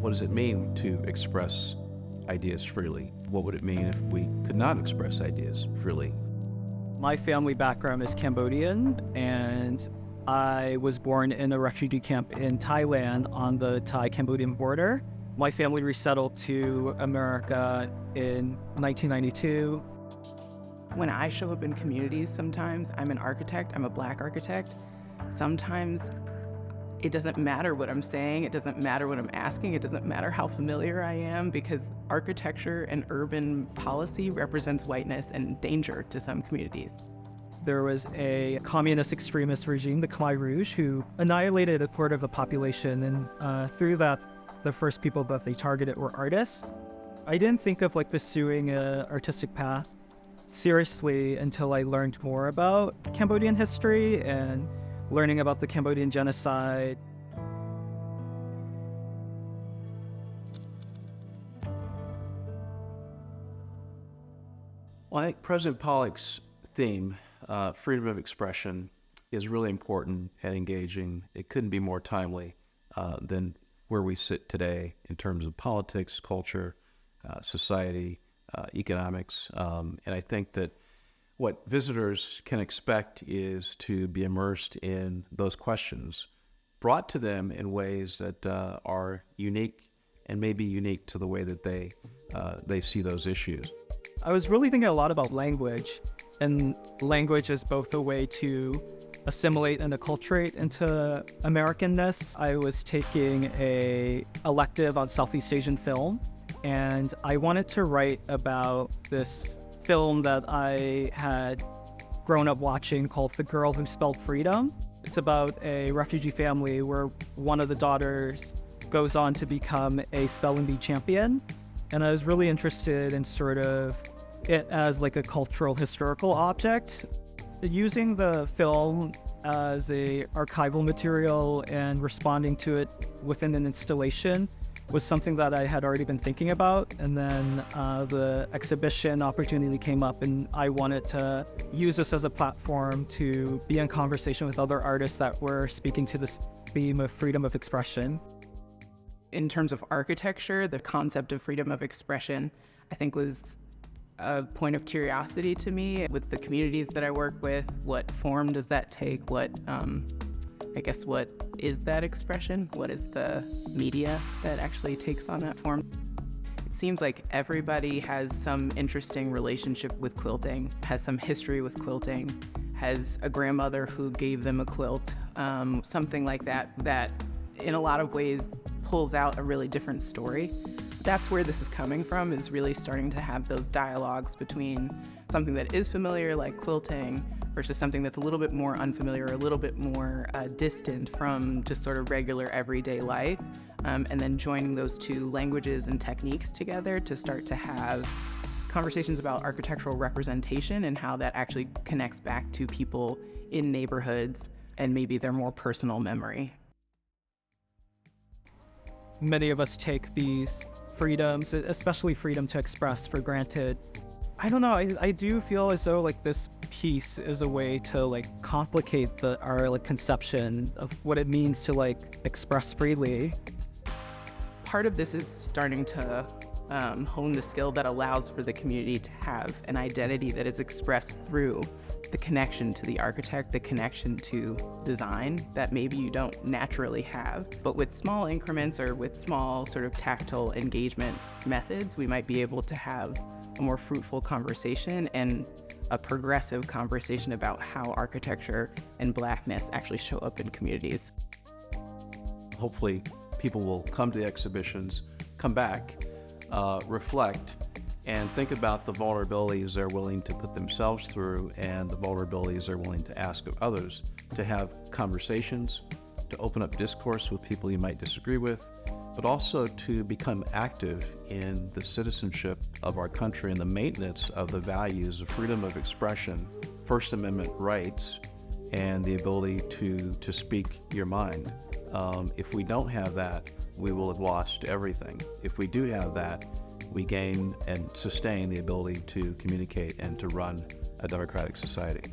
What does it mean to express ideas freely? What would it mean if we could not express ideas freely? My family background is Cambodian, and I was born in a refugee camp in Thailand on the Thai-Cambodian border. My family resettled to America in 1992. When I show up in communities, sometimes I'm an architect, I'm a Black architect. Sometimes it doesn't matter what I'm saying, it doesn't matter what I'm asking, it doesn't matter how familiar I am, because architecture and urban policy represents whiteness and danger to some communities. There was a communist extremist regime, the Khmer Rouge, who annihilated a quarter of the population, and through that, the first people that they targeted were artists. I didn't think of pursuing an artistic path seriously until I learned more about Cambodian history and learning about the Cambodian genocide. Well, I think President Pollock's theme, freedom of expression, is really important and engaging. It couldn't be more timely than where we sit today in terms of politics, culture, society, economics. And I think that what visitors can expect is to be immersed in those questions, brought to them in ways that are unique and maybe unique to the way that they see those issues. I was really thinking a lot about language, and language is both a way to assimilate and acculturate into Americanness. I was taking an elective on Southeast Asian film, and I wanted to write about this film that I had grown up watching called The Girl Who Spelled Freedom. It's about a refugee family where one of the daughters goes on to become a spelling bee champion. And I was really interested in sort of it as a cultural historical object. Using the film as a archival material and responding to it within an installation was something that I had already been thinking about. And then the exhibition opportunity came up, and I wanted to use this as a platform to be in conversation with other artists that were speaking to this theme of freedom of expression. In terms of architecture, the concept of freedom of expression, I think, was a point of curiosity to me with the communities that I work with. What form does that take? What is that expression? What is the media that actually takes on that form? It seems like everybody has some interesting relationship with quilting, has some history with quilting, has a grandmother who gave them a quilt, something like that in a lot of ways pulls out a really different story. That's where this is coming from, is really starting to have those dialogues between something that is familiar, like quilting, versus something that's a little bit more unfamiliar, a little bit more distant from just sort of regular everyday life, and then joining those two languages and techniques together to start to have conversations about architectural representation and how that actually connects back to people in neighborhoods and maybe their more personal memory. Many of us take these freedoms, especially freedom to express, for granted. I don't know, I do feel as though this piece is a way to complicate our conception of what it means to express freely. Part of this is starting to hone the skill that allows for the community to have an identity that is expressed through the connection to the architect, the connection to design that maybe you don't naturally have. But with small increments or with small sort of tactile engagement methods, we might be able to have a more fruitful conversation and a progressive conversation about how architecture and Blackness actually show up in communities. Hopefully people will come to the exhibitions, come back, reflect, and think about the vulnerabilities they're willing to put themselves through and the vulnerabilities they're willing to ask of others, to have conversations, to open up discourse with people you might disagree with, but also to become active in the citizenship of our country and the maintenance of the values of freedom of expression, First Amendment rights, and the ability to speak your mind. If we don't have that, we will have lost everything. If we do have that, we gain and sustain the ability to communicate and to run a democratic society.